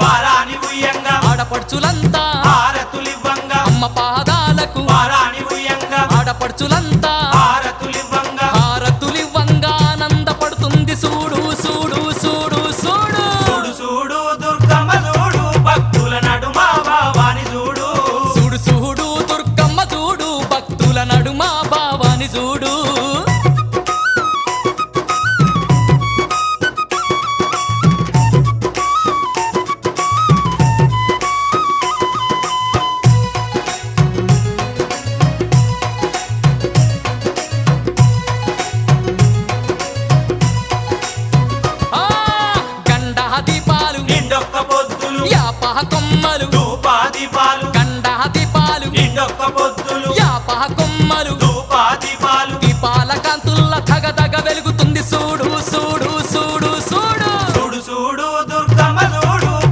వారాని ఉయ్యంగా ఆడపడుచులంతా హారతులివ్వంగా అమ్మ పాదాలకు వారాని ఉయ్యంగా ఆడపడుచులంతా హారతులివ్వంగా హారతులివ్వంగా ఆనందపడుతుంది చూడు చూడు చూడు చూడు చూడు చూడు దుర్గమ్మ చూడు భక్తుల నడుమ భావాని చూడు చూడు చూడు దుర్గమ్మ చూడు భక్తుల నడుమ భావాని చూడు గండా దీపాలు నిండొక్క పొద్దులు యాపహ